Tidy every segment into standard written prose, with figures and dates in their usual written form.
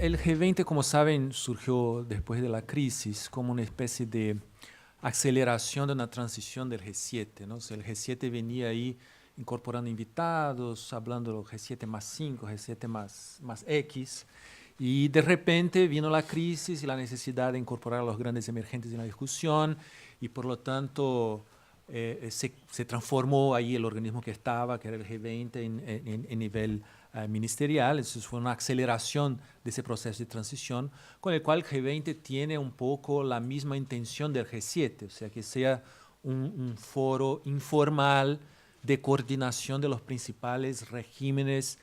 el G20, como saben, surgió después de la crisis como una especie de aceleración de una transición del G7, ¿no? O sea, el G7 venía ahí incorporando invitados, hablando del G7 más 5, G7 más X, y de repente vino la crisis y la necesidad de incorporar a los grandes emergentes en la discusión, y por lo tanto se transformó ahí el organismo que estaba, que era el G20, en nivel ministerial. Entonces fue una aceleración de ese proceso de transición, con el cual el G20 tiene un poco la misma intención del G7, o sea, que sea un foro informal de coordinación de los principales regímenes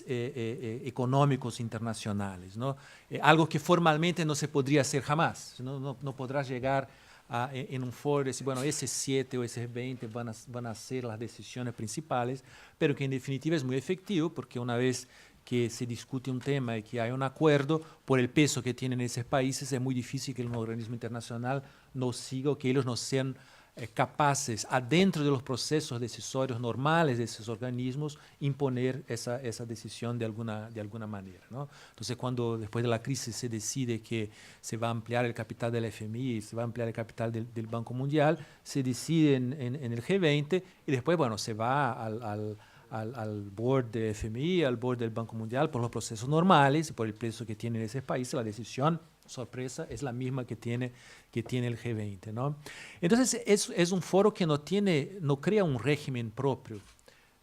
económicos internacionales, ¿no? Algo que formalmente no se podría hacer jamás. No podrás llegar en un foro y decir, bueno, ese 7 o ese 20 van a ser las decisiones principales, pero que en definitiva es muy efectivo, porque una vez que se discute un tema y que hay un acuerdo, por el peso que tienen esos países, es muy difícil que un organismo internacional no siga o que ellos no sean capaces, adentro de los procesos decisorios normales de esos organismos, imponer esa decisión de alguna manera, ¿no? Entonces, cuando después de la crisis se decide que se va a ampliar el capital del FMI, se va a ampliar el capital del Banco Mundial, se decide en el G20 y después, bueno, se va al board del FMI, al board del Banco Mundial, por los procesos normales y por el peso que tienen esos países, la decisión, sorpresa, es la misma que tiene el G20, ¿no? Entonces, es un foro que no crea un régimen propio.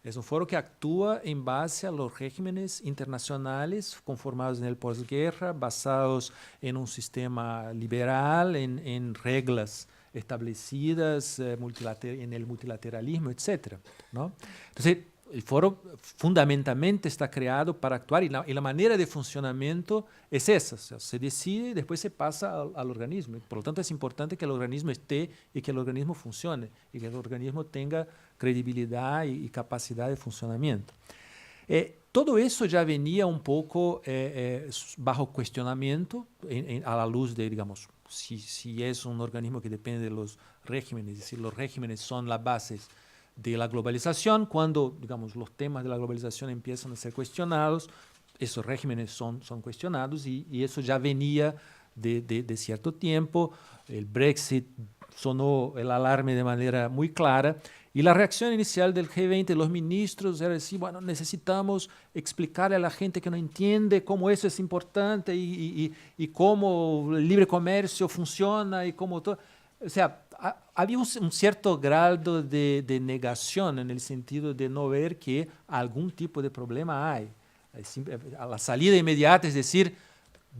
Es un foro que actúa en base a los regímenes internacionales conformados en el posguerra, basados en un sistema liberal, en reglas establecidas en el multilateralismo, etcétera, ¿no? Entonces, el foro fundamentalmente está creado para actuar y la manera de funcionamiento es esa. O sea, se decide y después se pasa al organismo. Por lo tanto, es importante que el organismo esté y que el organismo funcione y que el organismo tenga credibilidad y capacidad de funcionamiento. Todo eso ya venía un poco bajo cuestionamiento a la luz de, digamos, si es un organismo que depende de los regímenes, es decir, los regímenes son las bases de la globalización. Cuando, digamos, los temas de la globalización empiezan a ser cuestionados, esos regímenes son cuestionados y eso ya venía de cierto tiempo. El Brexit sonó el alarme de manera muy clara y la reacción inicial del G20, los ministros, era decir, bueno, necesitamos explicarle a la gente que no entiende cómo eso es importante y cómo el libre comercio funciona y cómo todo. O sea, había un cierto grado de negación en el sentido de no ver que algún tipo de problema hay. A la salida inmediata es decir,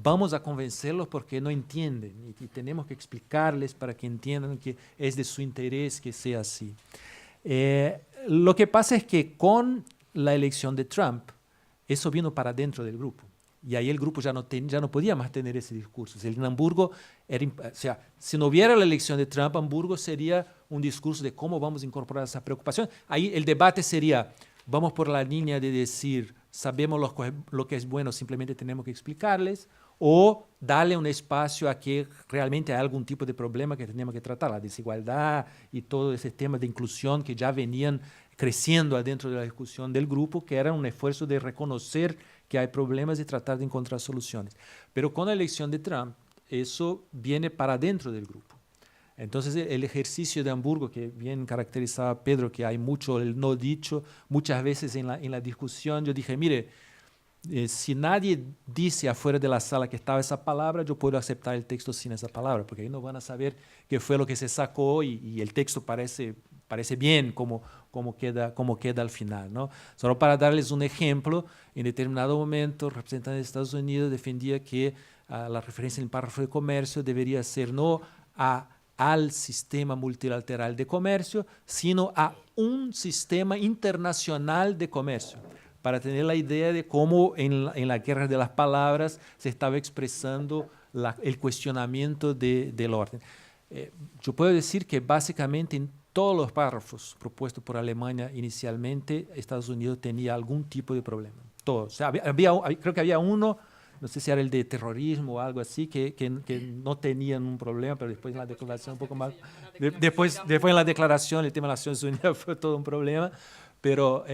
vamos a convencerlos porque no entienden y tenemos que explicarles para que entiendan que es de su interés que sea así. Lo que pasa es que con la elección de Trump, eso vino para dentro del grupo. Y ahí el grupo ya no podía más tener ese discurso. En Hamburgo, o sea, si no hubiera la elección de Trump, Hamburgo sería un discurso de cómo vamos a incorporar esa preocupación. Ahí el debate sería, vamos por la línea de decir, sabemos lo que es bueno, simplemente tenemos que explicarles, o darle un espacio a que realmente hay algún tipo de problema que tenemos que tratar, la desigualdad y todo ese tema de inclusión que ya venían creciendo adentro de la discusión del grupo, que era un esfuerzo de reconocer que hay problemas y tratar de encontrar soluciones. Pero con la elección de Trump, eso viene para dentro del grupo. Entonces, el ejercicio de Hamburgo, que bien caracterizaba Pedro, que hay mucho el no dicho, muchas veces en la discusión yo dije, mire, si nadie dice afuera de la sala que estaba esa palabra, yo puedo aceptar el texto sin esa palabra, porque ahí no van a saber qué fue lo que se sacó y el texto parece bien como queda al final, ¿no? Solo para darles un ejemplo, en determinado momento el representante de Estados Unidos defendía que la referencia en el párrafo de comercio debería ser no al sistema multilateral de comercio, sino a un sistema internacional de comercio, para tener la idea de cómo en la guerra de las palabras se estaba expresando el cuestionamiento del orden. Yo puedo decir que básicamente en todos los párrafos propuestos por Alemania inicialmente, Estados Unidos tenía algún tipo de problema. Todos. O sea, creo que había uno, no sé si era el de terrorismo o algo así, que no tenían un problema, pero después en la declaración un poco más... Después en la declaración el tema de las Naciones Unidas fue todo un problema, pero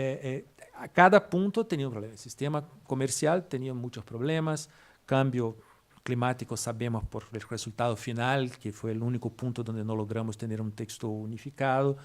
a cada punto tenía un problema. El sistema comercial tenía muchos problemas, cambio climático sabemos por el resultado final, que fue el único punto donde no logramos tener un texto unificado.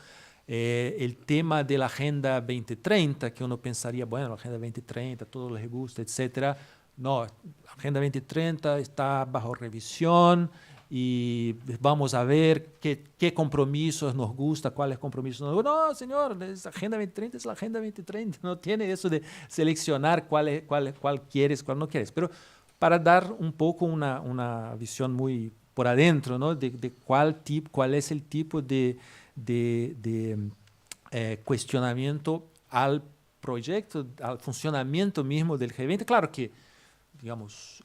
El tema de la Agenda 2030, que uno pensaría, bueno, la Agenda 2030, todos les gusta, etcétera. No, la Agenda 2030 está bajo revisión y vamos a ver qué compromisos nos gusta, cuáles compromisos nos gustan. No, señor, la Agenda 2030 es la Agenda 2030, no tiene eso de seleccionar cuál quieres, cuál no quieres. Pero para dar un poco una visión muy por adentro, ¿no? de cuál es el tipo de cuestionamiento al proyecto, al funcionamiento mismo del G20. Claro que, digamos,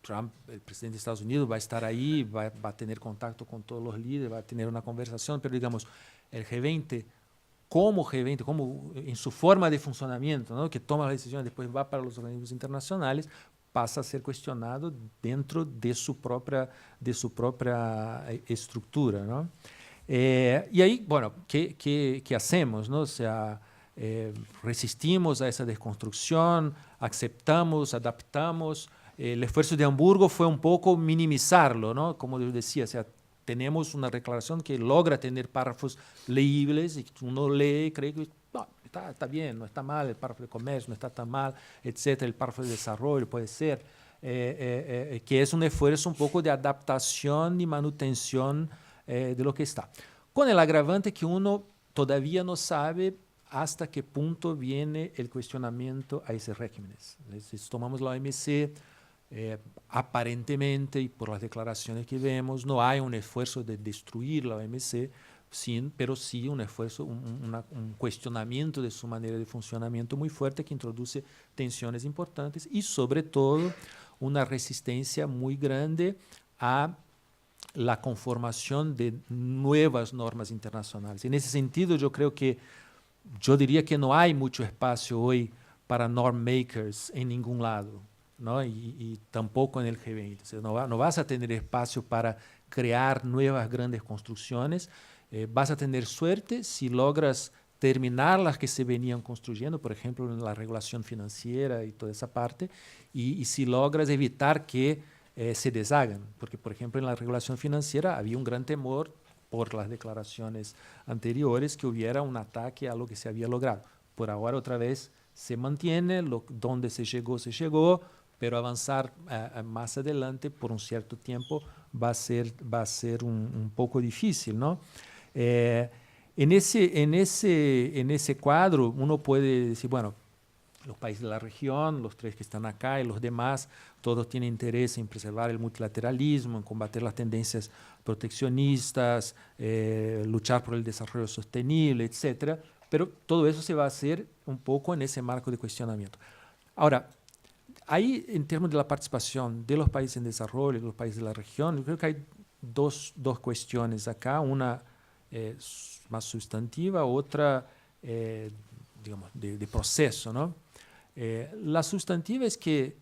Trump, el presidente de Estados Unidos, va a estar ahí, va a tener contacto con todos los líderes, va a tener una conversación, pero digamos, el G20, como en su forma de funcionamiento, ¿no? Que toma las decisiones, después va para los organismos internacionales, pasa a ser cuestionado dentro de su propia estructura, ¿no? Y ahí, bueno, ¿qué hacemos, no? O sea, resistimos a esa desconstrucción, aceptamos, adaptamos. El esfuerzo de Hamburgo fue un poco minimizarlo, ¿no? Como yo decía, o sea, tenemos una declaración que logra tener párrafos leíbles y uno lee y cree que no, está bien, no está mal, el párrafo de comercio no está tan mal, etcétera, el párrafo de desarrollo puede ser, que es un esfuerzo un poco de adaptación y manutención de lo que está. Con el agravante que uno todavía no sabe hasta qué punto viene el cuestionamiento a esos regímenes. Si tomamos la OMC, aparentemente, y por las declaraciones que vemos, no hay un esfuerzo de destruir la OMC, pero sí un esfuerzo, un cuestionamiento de su manera de funcionamiento muy fuerte que introduce tensiones importantes y, sobre todo, una resistencia muy grande a la conformación de nuevas normas internacionales. En ese sentido, yo diría que no hay mucho espacio hoy para norm makers en ningún lado, ¿no? Y tampoco en el G20. O sea, no vas a tener espacio para crear nuevas grandes construcciones. Vas a tener suerte si logras terminar las que se venían construyendo, por ejemplo, en la regulación financiera y toda esa parte, y si logras evitar que se deshagan, porque, por ejemplo, en la regulación financiera había un gran temor por las declaraciones anteriores que hubiera un ataque a lo que se había logrado. Por ahora, otra vez, se mantiene, donde se llegó, pero avanzar más adelante por un cierto tiempo va a ser un poco difícil, ¿no? En ese cuadro uno puede decir, bueno, los países de la región, los tres que están acá y los demás, todos tienen interés en preservar el multilateralismo, en combater las tendencias proteccionistas, luchar por el desarrollo sostenible, etcétera. Pero todo eso se va a hacer un poco en ese marco de cuestionamiento. Ahora, ahí, en términos de la participación de los países en desarrollo, de los países de la región, yo creo que hay dos cuestiones acá, una más sustantiva, otra, digamos, de proceso, ¿no? La sustantiva es que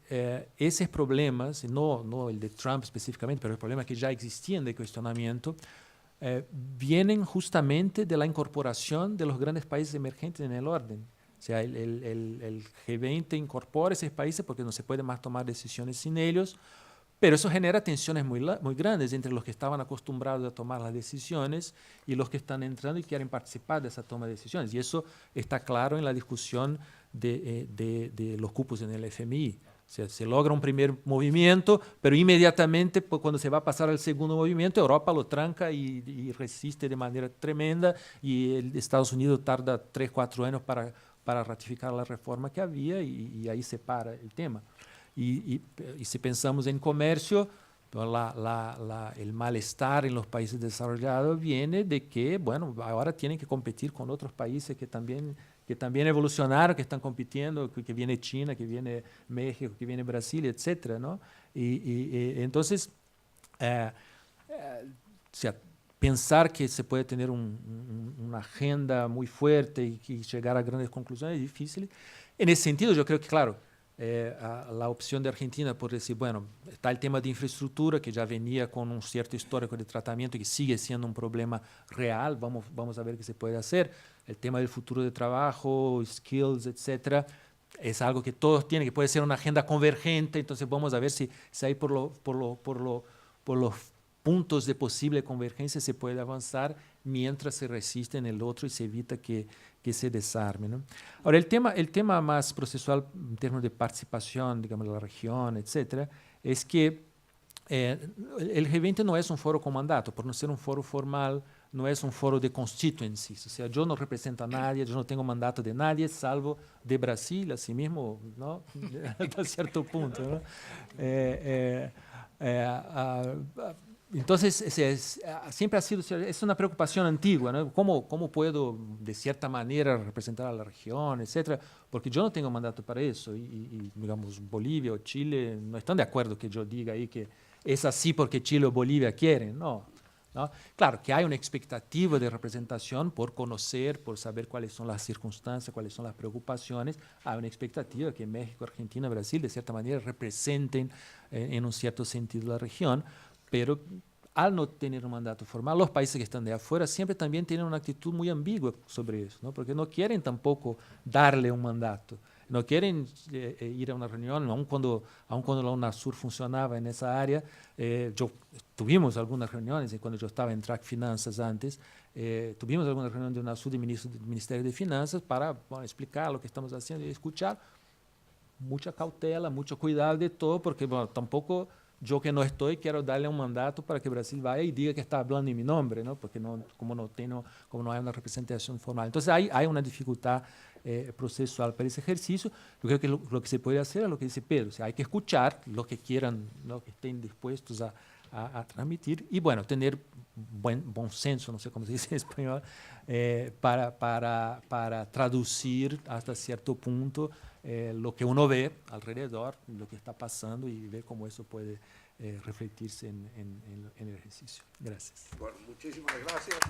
esos problemas, no el de Trump específicamente, pero el problema que ya existían de cuestionamiento, vienen justamente de la incorporación de los grandes países emergentes en el orden. O sea, el G20 incorpora esos países porque no se puede más tomar decisiones sin ellos, pero eso genera tensiones muy grandes entre los que estaban acostumbrados a tomar las decisiones y los que están entrando y quieren participar de esa toma de decisiones. Y eso está claro en la discusión de los cupos en el FMI. O sea, se logra un primer movimiento, pero inmediatamente cuando se va a pasar al segundo movimiento, Europa lo tranca y resiste de manera tremenda y Estados Unidos tarda 3, 4 años para ratificar la reforma que había y ahí se para el tema. Y si pensamos en comercio, el malestar en los países desarrollados viene de que, bueno, ahora tienen que competir con otros países que también evolucionaron, que están compitiendo, que viene China, que viene México, que viene Brasil, etcétera, ¿no? Entonces, o sea, pensar que se puede tener una agenda muy fuerte y llegar a grandes conclusiones es difícil. En ese sentido, yo creo que, claro, la opción de Argentina por decir, bueno, está el tema de infraestructura que ya venía con un cierto histórico de tratamiento que sigue siendo un problema real, vamos a ver qué se puede hacer. El tema del futuro de trabajo, skills, etcétera, es algo que todos tienen, que puede ser una agenda convergente, entonces vamos a ver si ahí por los puntos de posible convergencia se puede avanzar mientras se resiste en el otro y se evita que se desarme, ¿no? Ahora, el tema más procesual en términos de participación, digamos, de la región, etcétera, es que el G20 no es un foro con mandato, por no ser un foro formal, no es un foro de constituencies, o sea, yo no represento a nadie, yo no tengo mandato de nadie, salvo de Brasil, así mismo, ¿no? Hasta cierto punto, ¿no? Entonces, siempre ha sido, es una preocupación antigua, ¿no? ¿Cómo puedo, de cierta manera, representar a la región, etcétera? Porque yo no tengo mandato para eso y, digamos, Bolivia o Chile no están de acuerdo que yo diga ahí que es así porque Chile o Bolivia quieren, no. ¿No? Claro que hay una expectativa de representación por conocer, por saber cuáles son las circunstancias, cuáles son las preocupaciones. Hay una expectativa que México, Argentina, Brasil, de cierta manera, representen en un cierto sentido la región, pero al no tener un mandato formal, los países que están de afuera siempre también tienen una actitud muy ambigua sobre eso, ¿no? Porque no quieren tampoco darle un mandato. No quieren ir a una reunión, aun cuando la UNASUR funcionaba en esa área. Tuvimos algunas reuniones, cuando yo estaba en Track Finanzas antes, tuvimos algunas reuniones de UNASUR y del Ministerio de Finanzas para explicar lo que estamos haciendo y escuchar. Mucha cautela, mucho cuidado de todo, porque tampoco yo que no estoy quiero darle un mandato para que Brasil vaya y diga que está hablando en mi nombre, ¿no? Porque como no hay una representación formal. Entonces hay una dificultad procesual para ese ejercicio. Yo creo que lo que se puede hacer es lo que dice Pedro, o sea, hay que escuchar lo que quieran, lo que estén dispuestos a transmitir y, bueno, tener buen senso, no sé cómo se dice en español, para traducir hasta cierto punto lo que uno ve alrededor, lo que está pasando y ver cómo eso puede refletirse en el ejercicio. Gracias. Bueno, muchísimas gracias.